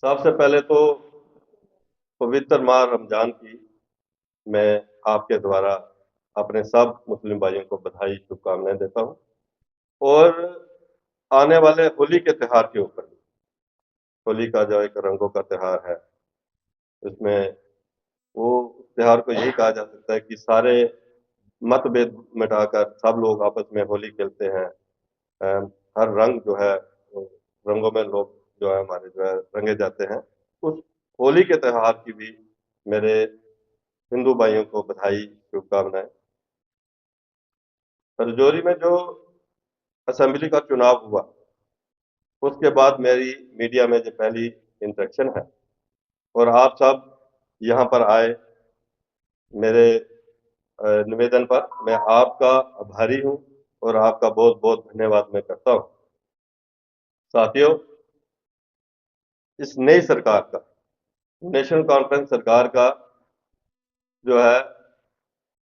सबसे पहले तो पवित्र माह रमजान की मैं आपके द्वारा अपने सब मुस्लिम भाइयों को बधाई शुभकामनाएं देता हूं। और आने वाले होली के त्योहार के ऊपर भी, होली का जो एक रंगों का त्योहार है, इसमें वो त्योहार को यही कहा जा सकता है कि सारे मतभेद मिटाकर सब लोग आपस में होली खेलते हैं। हर रंग जो है वो रंगों में लोग जो है हमारे जो है रंगे जाते हैं। उस होली के त्योहार की भी मेरे हिंदू भाइयों को बधाई शुभकामनाएं। रजौरी में जो असेंबली का चुनाव हुआ, उसके बाद मेरी मीडिया में जो पहली इंटरेक्शन है, और आप सब यहाँ पर आए मेरे निवेदन पर, मैं आपका आभारी हूँ और आपका बहुत बहुत धन्यवाद मैं करता हूँ। साथियों, इस नई सरकार का, नेशनल कॉन्फ्रेंस सरकार का जो है,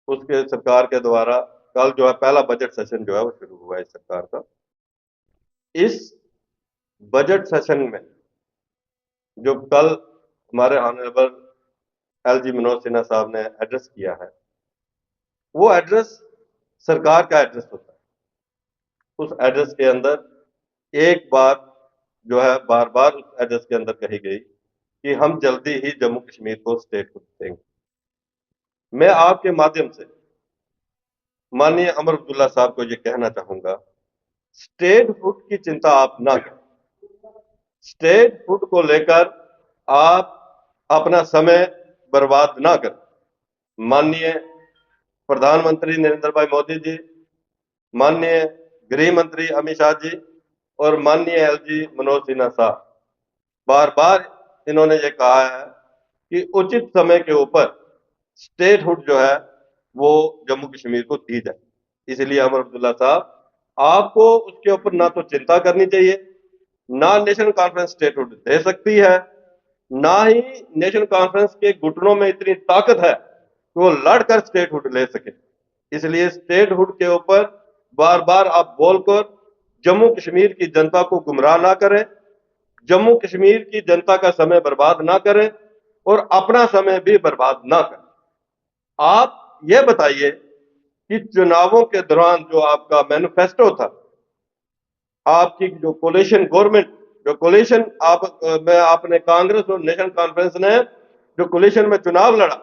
उसके सरकार के द्वारा कल जो है पहला बजट सेशन जो है वो शुरू हुआ है इस सरकार का। इस बजट सेशन में जो कल हमारे ऑनरेबल एलजी मनोज सिन्हा साहब ने एड्रेस किया है, वो एड्रेस सरकार का एड्रेस होता है। उस एड्रेस के अंदर एक बात जो है बार बार उस एड्रेस के अंदर कही गई कि हम जल्दी ही जम्मू कश्मीर को स्टेट को देंगे। मैं आपके माध्यम से माननीय अमर अब्दुल्ला साहब को ये कहना चाहूंगा, स्टेट फूड की चिंता आप ना करें। स्टेट फूड को लेकर आप अपना समय बर्बाद ना करें। माननीय प्रधानमंत्री नरेंद्र भाई मोदी जी, माननीय गृह मंत्री अमित शाह जी और माननीय एलजी मनोज सिन्हा साहब, बार बार इन्होंने ये कहा है कि उचित समय के ऊपर स्टेटहुड जो है वो जम्मू कश्मीर को दी जाए। इसलिए अमर अब्दुल्ला साहब, आपको उसके ऊपर ना तो चिंता करनी चाहिए, ना नेशनल कॉन्फ्रेंस स्टेटहुड दे सकती है, ना ही नेशनल कॉन्फ्रेंस के घुटनों में इतनी ताकत है कि वो लड़कर स्टेटहुड ले सके। इसलिए स्टेटहुड के ऊपर बार बार आप बोलकर जम्मू कश्मीर की जनता को गुमराह ना करें, जम्मू कश्मीर की जनता का समय बर्बाद ना करें और अपना समय भी बर्बाद ना करें। आप ये बताइए कि चुनावों के दौरान जो आपका मैनिफेस्टो था, आपकी जो कोलिशन गवर्नमेंट, जो कोलिशन में आपने कांग्रेस और नेशनल कॉन्फ्रेंस ने जो कोलिशन में चुनाव लड़ा,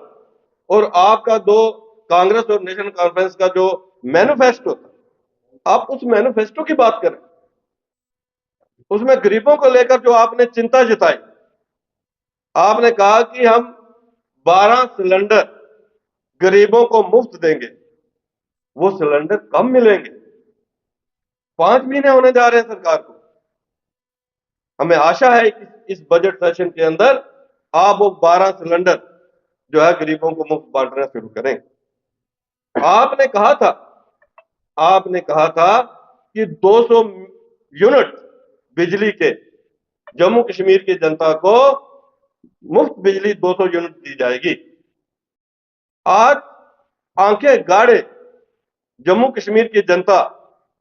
और आपका दो कांग्रेस और नेशनल कॉन्फ्रेंस का जो मैनिफेस्टो था, आप उस मैनिफेस्टो की बात करें। उसमें गरीबों को लेकर जो आपने चिंता जताई, आपने कहा कि हम 12 सिलेंडर गरीबों को मुफ्त देंगे। वो सिलेंडर कब मिलेंगे? 5 महीने होने जा रहे हैं सरकार को। हमें आशा है कि इस बजट सेशन के अंदर आप वो 12 सिलेंडर जो है गरीबों को मुफ्त बांटना शुरू करें। आपने कहा था, आपने कहा था कि 200 यूनिट बिजली के जम्मू कश्मीर की जनता को मुफ्त बिजली 200 यूनिट दी जाएगी। आज आंखें गाड़े जम्मू कश्मीर की जनता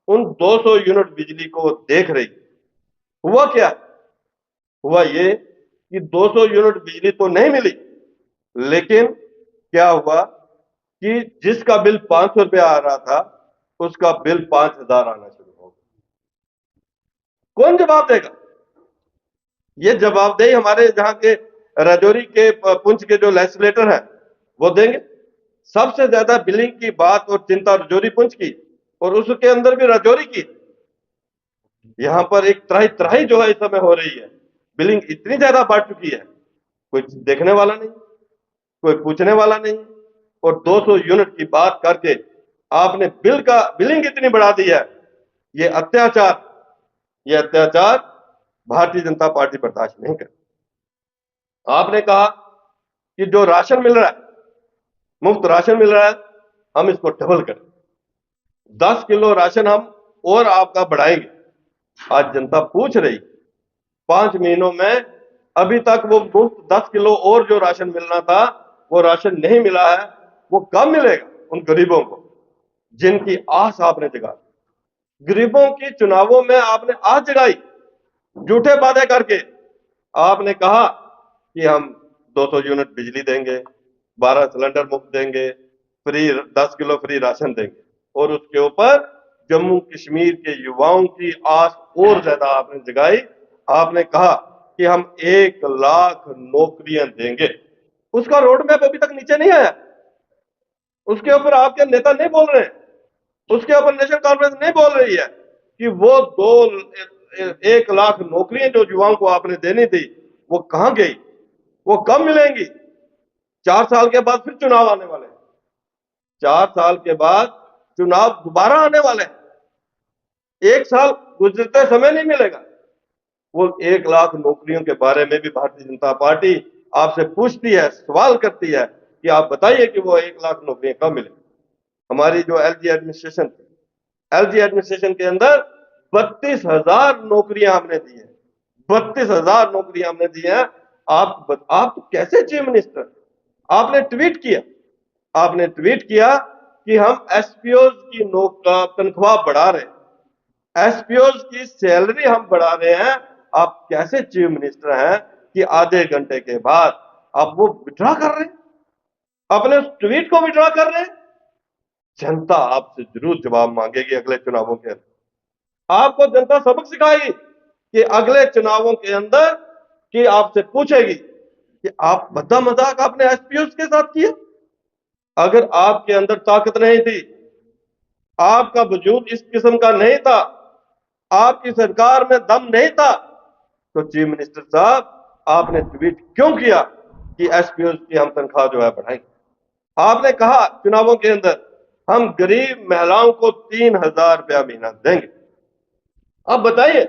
उन 200 यूनिट बिजली को देख रही। हुआ क्या? हुआ ये कि 200 यूनिट बिजली तो नहीं मिली, लेकिन क्या हुआ कि जिसका बिल 500 रुपया आ रहा था, उसका बिल 5,000 आना शुरू हो गया। कौन जवाब देगा? ये जवाबदेही हमारे जहां के राजौरी के पुंछ के जो लेजिस्लेटर हैं वो देंगे। सबसे ज्यादा बिलिंग की बात और चिंता राजौरी पुंछ की, और उसके अंदर भी राजौरी की। यहां पर एक त्राही त्राही जो है इस समय हो रही है। बिलिंग इतनी ज्यादा बढ़ चुकी है, कोई देखने वाला नहीं, कोई पूछने वाला नहीं। और 200 यूनिट की बात करके आपने बिल का बिलिंग इतनी बढ़ा दी है। ये अत्याचार, ये अत्याचार भारतीय जनता पार्टी बर्दाश्त नहीं कर। आपने कहा कि जो राशन मिल रहा है, मुफ्त राशन मिल रहा है, हम इसको डबल करें, 10 किलो राशन हम और आपका बढ़ाएंगे। आज जनता पूछ रही, 5 महीनों में अभी तक वो मुफ्त 10 किलो और जो राशन मिलना था वो राशन नहीं मिला है। वो कब मिलेगा उन गरीबों को जिनकी आस आपने जगा दी? गरीबों की चुनावों में आपने आस जगाई, झूठे वादे करके आपने कहा कि हम 200 यूनिट बिजली देंगे, 12 सिलेंडर मुफ्त देंगे, फ्री 10 किलो फ्री राशन देंगे, और उसके ऊपर जम्मू कश्मीर के युवाओं की आस और ज्यादा आपने जगाई। आपने कहा कि हम 1 लाख नौकरियां देंगे। उसका रोड मैप अभी तक नीचे नहीं आया। उसके ऊपर आपके नेता नहीं बोल रहे हैं, उसके ऊपर नेशनल कॉन्फ्रेंस नहीं बोल रही है कि वो 1 लाख नौकरियां जो युवाओं को आपने देनी थी वो कहां गई, वो कब मिलेंगी। 4 साल के बाद फिर चुनाव आने वाले हैं, 4 साल के बाद चुनाव दोबारा आने वाले हैं, 1 साल गुजरते समय नहीं मिलेगा। वो 1 लाख नौकरियों के बारे में भी भारतीय जनता पार्टी आपसे पूछती है, सवाल करती है कि आप बताइए कि वो 1 लाख नौकरियां कब मिले। हमारी जो एलजी एडमिनिस्ट्रेशन थी, एलजी एडमिनिस्ट्रेशन के अंदर 32,000 नौकरियां हमने दी है, 32,000 नौकरियां हमने दी हैं। आप कैसे चीफ मिनिस्टर, आपने ट्वीट किया, आपने ट्वीट किया कि हम एसपीओ की तनख्वाह बढ़ा रहे हैं, एसपीओ की सैलरी हम बढ़ा रहे हैं। आप कैसे चीफ मिनिस्टर हैं कि आधे घंटे के बाद आप वो विड्रॉ कर रहे हैं, अपने उस ट्वीट को विड्रॉ कर रहे हैं। जनता आपसे जरूर जवाब मांगेगी अगले चुनावों के अंदर। आपको जनता सबक सिखाएगी कि अगले चुनावों के अंदर कि आपसे पूछेगी कि आप भद्दा मजाक आपने एसपीओ के साथ किया। अगर आपके अंदर ताकत नहीं थी, आपका वजूद इस किस्म का नहीं था, आपकी सरकार में दम नहीं था, तो चीफ मिनिस्टर साहब आपने ट्वीट क्यों किया कि एसपीओ की हम तनख्वाह जो है बढ़ाएंगे। आपने कहा चुनावों के अंदर हम गरीब महिलाओं को 3,000 रुपया महीना देंगे। अब बताइए,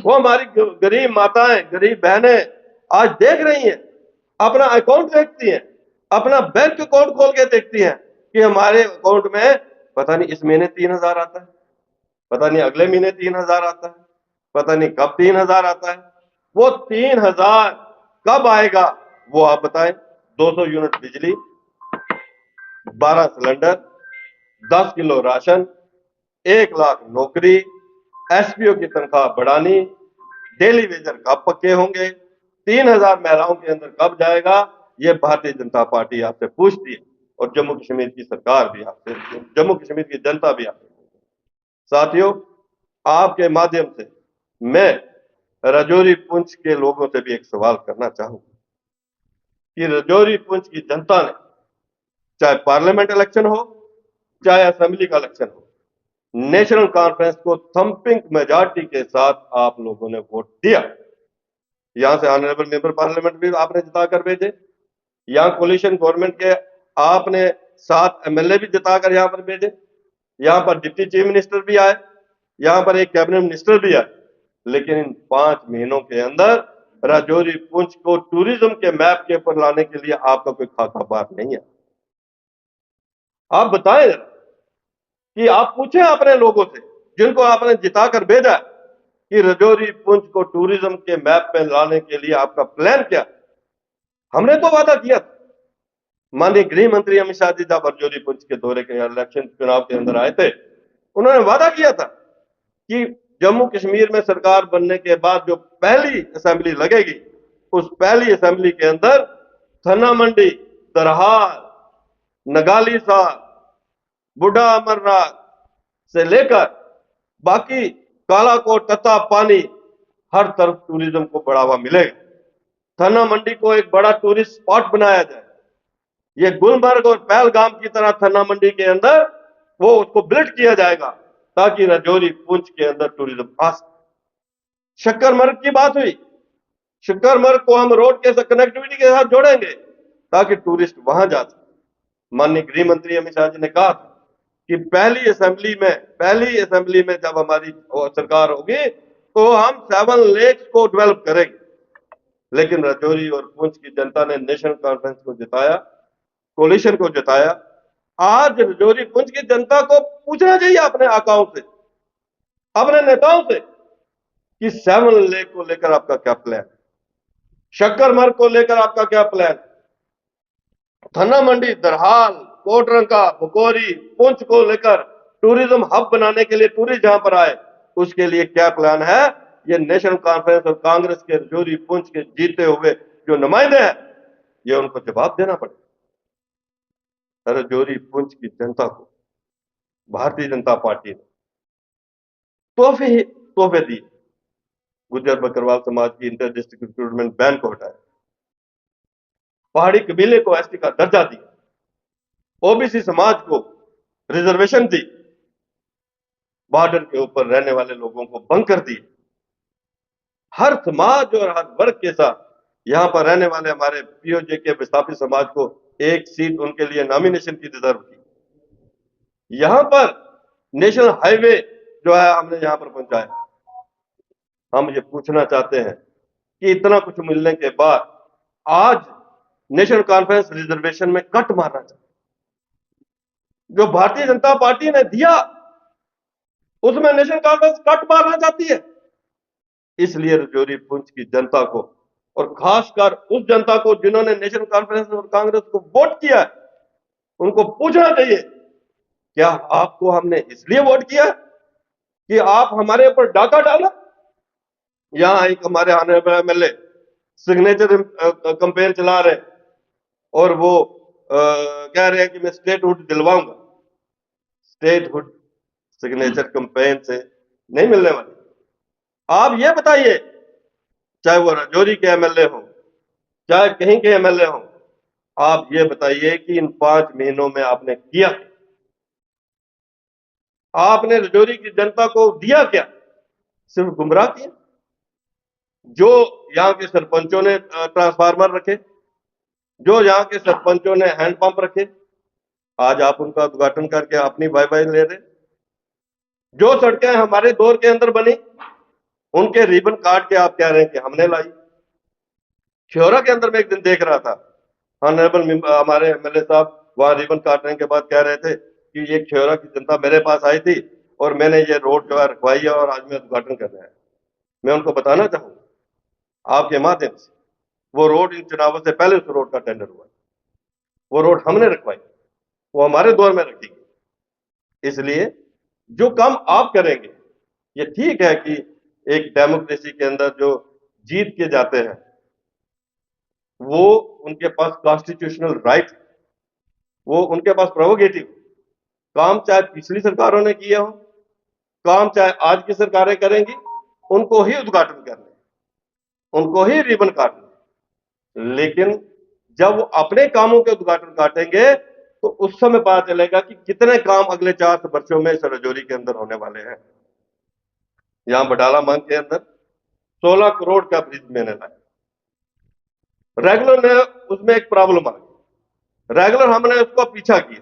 वो हमारी गरीब माताएं, गरीब बहनें आज देख रही हैं, अपना अकाउंट देखती हैं, अपना बैंक अकाउंट खोल के देखती हैं कि हमारे अकाउंट में पता नहीं इस महीने 3,000 आता है, पता नहीं अगले महीने 3,000 आता है, पता नहीं कब 3,000 आता है। वो 3,000 कब आएगा वो आप बताएं। 200 यूनिट बिजली, 12 सिलेंडर, 10 किलो राशन, 1 लाख नौकरी, एसपीओ की तनख्वाह बढ़ानी, डेली वेजर कब पक्के होंगे, 3,000 महिलाओं के अंदर कब जाएगा, ये भारतीय जनता पार्टी आपसे पूछती है, और जम्मू कश्मीर की सरकार भी आपसे, जम्मू कश्मीर की जनता भी आपसे। साथियों, आपके माध्यम से मैं राजौरी पुंछ के लोगों से भी एक सवाल करना चाहूंगा कि राजौरी पुंछ की जनता ने, चाहे पार्लियामेंट इलेक्शन हो, चाहे असेंबली का इलेक्शन हो, नेशनल कॉन्फ्रेंस को थंपिंग मेजॉरिटी के साथ आप लोगों ने वोट दिया। यहां से ऑनरेबल मेंबर पार्लियामेंट भी आपने जिताकर भेजे, यहां कोलिशन गवर्नमेंट के आपने 7 एमएलए भी जिताकर यहां पर भेजे, यहां पर डिप्टी चीफ मिनिस्टर भी आए, यहां पर एक कैबिनेट मिनिस्टर भी आए। लेकिन इन 5 महीनों के अंदर राजौरी पुंछ को टूरिज्म के मैप के ऊपर लाने के लिए आपका कोई खाका बात नहीं है। आप बताएं कि आप पूछें अपने लोगों से जिनको आपने जिताकर भेजा कि राजौरी पुंछ को टूरिज्म के मैप पे लाने के लिए आपका प्लान क्या। हमने तो वादा किया था, माननीय गृह मंत्री अमित शाह जी जब राजौरी पुंछ के दौरे के इलेक्शन चुनाव के अंदर आए थे, उन्होंने वादा किया था कि जम्मू कश्मीर में सरकार बनने के बाद जो पहली असेंबली लगेगी, उस पहली असेंबली के अंदर थन्ना मंडी, तरहाल, नगाली साहब, बुढ़ा अमरनाथ से लेकर बाकी कालाकोट, तथा पानी, हर तरफ टूरिज्म को बढ़ावा मिलेगा। थन्ना मंडी को एक बड़ा टूरिस्ट स्पॉट बनाया जाए। ये गुलमर्ग और पहलगाम की तरह थन्ना मंडी के अंदर वो उसको बिल्ड किया जाएगा ताकि राजौरी पुंछ के अंदर टूरिज्म आ सके। शक्करमर्ग की बात हुई, शक्करमर्ग को हम रोड के कनेक्टिविटी के साथ जोड़ेंगे ताकि टूरिस्ट वहां जा सके। माननीय गृह मंत्री अमित शाह जी ने कहा था कि पहली असेंबली में जब हमारी सरकार होगी तो हम 7 लेक्स को डेवलप करेंगे। लेकिन राजौरी और पुंछ की जनता ने नेशनल कॉन्फ्रेंस को जिताया, कोलिशन को जिताया। आज राजौरी पुंछ की जनता को पूछना चाहिए अपने आकाओं से, अपने नेताओं से कि 7 लेक को लेकर आपका क्या प्लान, शक्करमर्ग को लेकर आपका क्या प्लान, थन्ना मंडी, दरहाल, कोटरंका, बकोरी, पुंछ को लेकर टूरिज्म हब बनाने के लिए टूरिस्ट जहां पर आए उसके लिए क्या प्लान है। ये नेशनल कॉन्फ्रेंस और कांग्रेस के रजौरी पुंछ के जीते हुए जो नुमाइंदे हैं, ये उनको जवाब देना पड़ेगा। रजौरी पुंछ की जनता को भारतीय जनता पार्टी ने तोहफे दिए। गुज्जर बकरवाल समाज की इंटर डिस्ट्रिक्ट रिक्रूटमेंट बैन को हटाया, पहाड़ी कबीले को एसटी का दर्जा दिया, ओबीसी समाज को रिजर्वेशन दी, बॉर्डर के ऊपर रहने वाले लोगों को बंकर दिए। हर समाज और हर वर्ग के साथ यहां पर रहने वाले हमारे पीओजे के विस्थापित समाज को एक सीट उनके लिए नॉमिनेशन की रिजर्व की। यहां पर नेशनल हाईवे जो है हमने यहां पर पहुंचाया। हम ये पूछना चाहते हैं कि इतना कुछ मिलने के बाद आज नेशनल कॉन्फ्रेंस रिजर्वेशन में कट मारना चाहते, जो भारतीय जनता पार्टी ने दिया उसमें नेशनल कॉन्फ्रेंस कट मारना चाहती है। इसलिए रजौरी पुंछ की जनता को और खासकर उस जनता को जिन्होंने नेशनल कॉन्फ्रेंस और कांग्रेस को वोट किया है, उनको पूछना चाहिए, क्या आपको हमने इसलिए वोट किया कि आप हमारे ऊपर डाका डाला? यहां एक हमारे आने वाले एमएलए सिग्नेचर कंपेन चला रहे और वो कह रहे हैं कि मैं स्टेटहुड दिलवाऊंगा। स्टेटहुड सिग्नेचर कंपेन से नहीं मिलने वाली। आप ये बताइए, चाहे वो रजौरी के एमएलए हो, चाहे कहीं के एमएलए हो, आप ये बताइए कि इन 5 महीनों में आपने किया, आपने रजौरी की जनता को दिया क्या? सिर्फ गुमराह किया। जो यहां के सरपंचों ने ट्रांसफार्मर रखे, जो यहां के सरपंचों ने हैंडपंप रखे, आज आप उनका उद्घाटन करके अपनी वाई वाई ले रहे। जो सड़कें हमारे दौर के अंदर बनी, उनके रिबन काट के आप कह रहे हैं कि हमने लाई। ख्योरा के अंदर मैं एक दिन देख रहा था, ऑनरेबल हमारे एमएलए साहब वहां रिबन काटने के बाद कह रहे थे कि ये ख्योरा की जनता मेरे पास आई थी और मैंने ये रोड जो है रखवाई है और आज मैं उद्घाटन कर रहा है। मैं उनको बताना चाहूंगा आपके माध्यम से, वो रोड इन चुनावों से पहले उस रोड का टेंडर हुआ, वो रोड हमने रखवाई, वो हमारे दौर में रखी गई। इसलिए जो काम आप करेंगे, ये ठीक है कि एक डेमोक्रेसी के अंदर जो जीत के जाते हैं वो उनके पास कॉन्स्टिट्यूशनल राइट, वो उनके पास प्रोवोगेटिव। काम चाहे पिछली सरकारों ने किए हो, काम चाहे आज की सरकारें करेंगी, उनको ही उद्घाटन करने, उनको ही रिबन काटने। लेकिन जब वो अपने कामों के उद्घाटन काटेंगे तो उस समय पता चलेगा कि कितने काम अगले 4 वर्षों में रजौरी के अंदर होने वाले हैं। यहां बटाला मांग के अंदर 16 करोड़ का ब्रिज मैंने लाया। रेगुलर ने उसमें एक प्रॉब्लम आ गई, रेगुलर हमने उसको पीछा किया।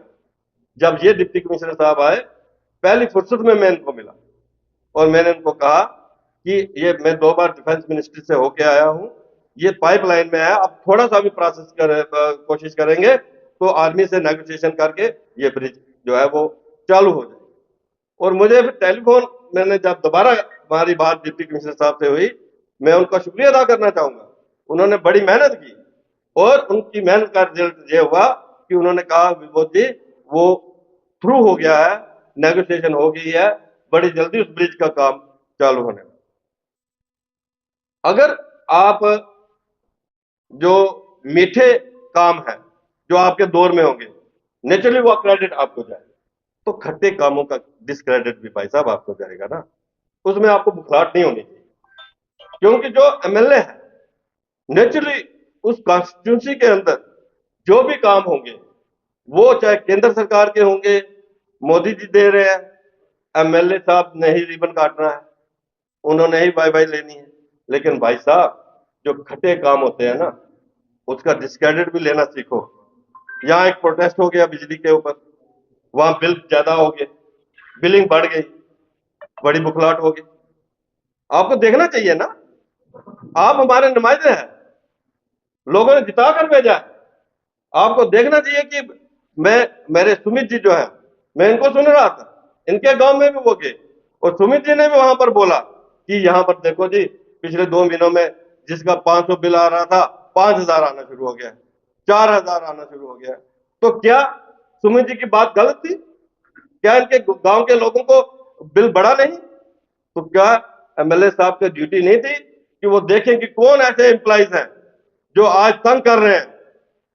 जब ये डिप्टी कमिश्नर साहब आए, पहली फुर्सत में मैं इनको मिला और मैंने उनको कहा कि ये मैं 2 बार डिफेंस मिनिस्ट्री से होके आया हूं, ये पाइपलाइन में है, अब थोड़ा सा भी प्रोसेस कोशिश करेंगे तो आर्मी से नेगोशिएशन करके ये ब्रिज जो है वो चालू हो जाए। और मुझे फिर टेलीफोन, मैंने जब दोबारा हमारी बात डिप्टी कमिश्नर साहब से हुई, मैं उनका शुक्रिया अदा करना चाहूंगा। उन्होंने बड़ी मेहनत की और उनकी मेहनत का रिजल्ट ये हुआ कि उन्होंने कहा विभूत जी वो थ्रू हो गया है, नेगोशिएशन हो गई है, बड़ी जल्दी उस ब्रिज का काम चालू होने वाला। अगर आप जो मीठे काम है जो आपके दौर में होंगे, नेचुरली वो क्रेडिट आपको जाए, तो खट्टे कामों का डिसक्रेडिट भी भाई साहब आपको जाएगा ना, उसमें आपको बुखलाहट नहीं होनी चाहिए। क्योंकि जो एमएलए है, नेचुरली उस कॉन्स्टिट्यूंसी के अंदर जो भी काम होंगे वो चाहे केंद्र सरकार के होंगे, मोदी जी दे रहे हैं, एमएलए साहब ने ही रिबन काटना है, उन्होंने ही बाय बाय लेनी है। लेकिन भाई साहब जो खट्टे काम होते हैं ना, उसका डिस्क्रेडिट भी लेना सीखो। यहां एक प्रोटेस्ट हो गया बिजली के ऊपर, वहां बिल ज्यादा हो गए, बिलिंग बढ़ गई, बड़ी बुखलाहट हो गई। आपको देखना चाहिए ना, आप हमारे नुमाइंदे हैं, लोगों ने जिता कर भेजा है, आपको देखना चाहिए कि मेरे सुमित जी जो है, मैं इनको सुन रहा था, इनके गांव में भी वो गए और सुमित जी ने भी वहां पर बोला कि यहां पर देखो जी पिछले 2 महीनों में जिसका 500 बिल आ रहा था 5000 आना शुरू हो गया, 4000 आना शुरू हो गया। तो क्या सुमित जी की बात गलत थी? क्या इनके गांव के लोगों को बिल बढ़ा नहीं? तो क्या एमएलए साहब की ड्यूटी नहीं थी कि वो देखें कि कौन ऐसे एम्प्लॉइज हैं जो आज तंग कर रहे हैं?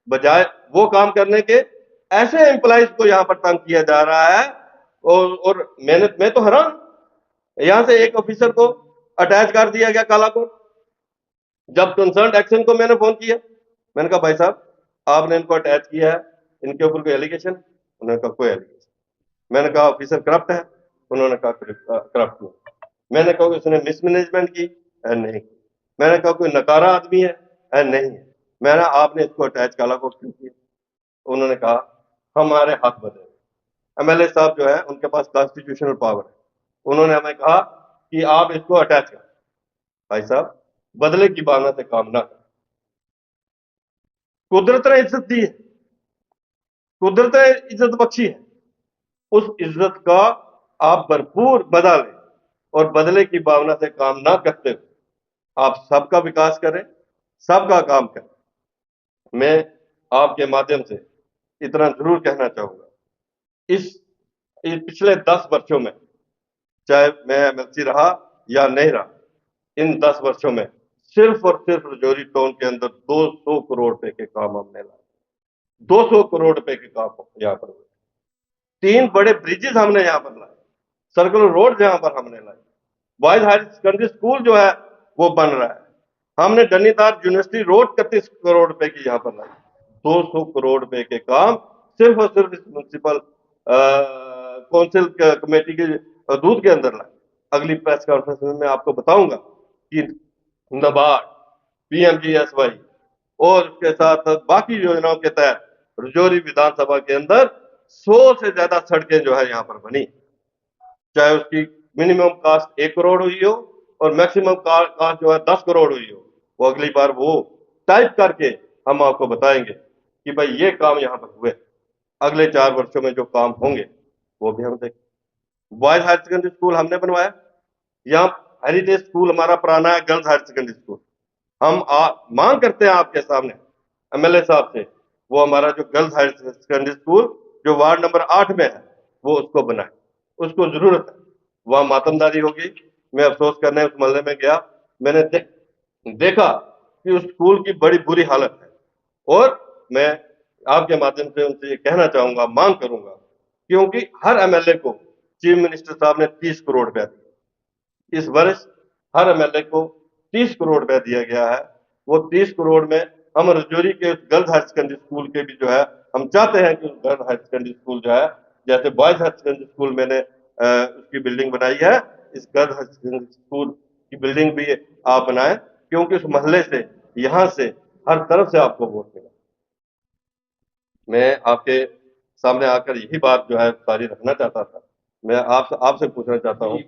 बजाय वो काम करने के ऐसे एम्प्लॉइज को यहां पर तंग किया जा रहा है। और मैं तो हैरान, यहां से एक ऑफिसर को अटैच कर दिया गया काला कोट। जब कंसर्न एक्शन को मैंने फोन किया, मैंने कहा भाई साहब आपने इनको अटैच किया है, इनके ऊपर कोई एलिगेशन? उन्होंने कहा कोई एलिगेशन। मैंने कहा ऑफिसर करप्ट है? उन्होंने कहा करप्ट नहीं। मैंने कहा उसने मिसमैनेजमेंट की? नहीं। मैंने कहा कोई नकारा आदमी है? नहीं है। मैंने आपने इसको अटैच काला कोट क्यों किया? उन्होंने कहा हमारे हाथ बदले। एमएलए साहब जो है उनके पास कॉन्स्टिट्यूशनल पावर है, उन्होंने हमें कहा कि आप इसको अटैच करें। भाई साहब बदले की भावना से काम ना करें। कुदरत ने इज्जत दी है, कुदरत ने इज्जत बख्शी है, उस इज्जत का आप भरपूर बदला लें और बदले की भावना से काम ना करते हुए आप सबका विकास करें, सबका काम करें। मैं आपके माध्यम से इतना जरूर कहना चाहूंगा, इस पिछले 10 वर्षों में, चाहे मैं एमएलसी रहा या नहीं रहा, इन 10 वर्षों में सिर्फ और सिर्फ रजौरी टाउन के अंदर 200 करोड़ रुपए के काम हमने लाए। 200 करोड़ रुपए के काम यहाँ पर हुए। 3 बड़े ब्रिजेस हमने यहाँ पर लाए, सर्कुलर रोड यहाँ पर हमने लाए, बॉयज हायर सेकेंडरी स्कूल जो है वो बन रहा है, हमने डनीदार यूनिवर्सिटी रोड 31 करोड़ रुपए की यहाँ पर लाई। 200 करोड़ रुपए के काम सिर्फ और सिर्फ इस म्यूनसिपल काउंसिल कमेटी के दूध के अंदर लाए। अगली प्रेस कॉन्फ्रेंस में मैं आपको बताऊंगा कि नाबार्ड, पीएमजीएसवाई और उसके साथ बाकी योजनाओं के तहत रजौरी विधानसभा के अंदर 100 से ज्यादा सड़कें जो है यहाँ पर बनी, चाहे उसकी मिनिमम कास्ट 1 करोड़ हुई हो और मैक्सिमम कास्ट जो है 10 करोड़ हुई हो। वो अगली बार वो टाइप करके हम आपको बताएंगे कि भाई ये काम यहाँ पर हुए। अगले 4 वर्षों में जो काम होंगे वो भी हम देखें। बॉयज हायर सेकेंडरी स्कूल हमने बनवाया, यहाँ हेरिटेज स्कूल हमारा पुराना है, गर्ल्स हायर सेकेंडरी स्कूल। हम मांग करते हैं आपके सामने एमएलए साहब से, वो हमारा जो गर्ल्स हायर सेकेंडरी स्कूल जो वार्ड नंबर 8 में है वो उसको बनाए, उसको जरूरत है। वहां मातमदारी होगी। मैं अफसोस करने उस मोहल्ले में गया, मैंने देखा कि उस स्कूल की बड़ी बुरी हालत है। और मैं आपके माध्यम से उनसे ये कहना चाहूंगा, मांग करूंगा, क्योंकि हर एमएलए को चीफ मिनिस्टर साहब ने 30 करोड़ रुपया दिया। इस वर्ष हर एमएलए को 30 करोड़ रुपया दिया गया है। वो 30 करोड़ में हम रजौरी के गर्ल्स हायर सेकेंडरी स्कूल के भी जो है, हम चाहते हैं कि गर्ल्स हायर सेकेंडरी स्कूल जो है, जैसे बॉयज हायर सेकेंडरी स्कूल मैंने उसकी बिल्डिंग बनाई है, इस गर्ल्स हायर सेकेंडरी स्कूल की बिल्डिंग भी आप बनाए, क्योंकि उस मोहल्ले से, यहां से, हर तरफ से आपको वोट मिला। मैं आपके सामने आकर यही बात जो है सारी रखना चाहता था। मैं आपसे पूछना चाहता हूँ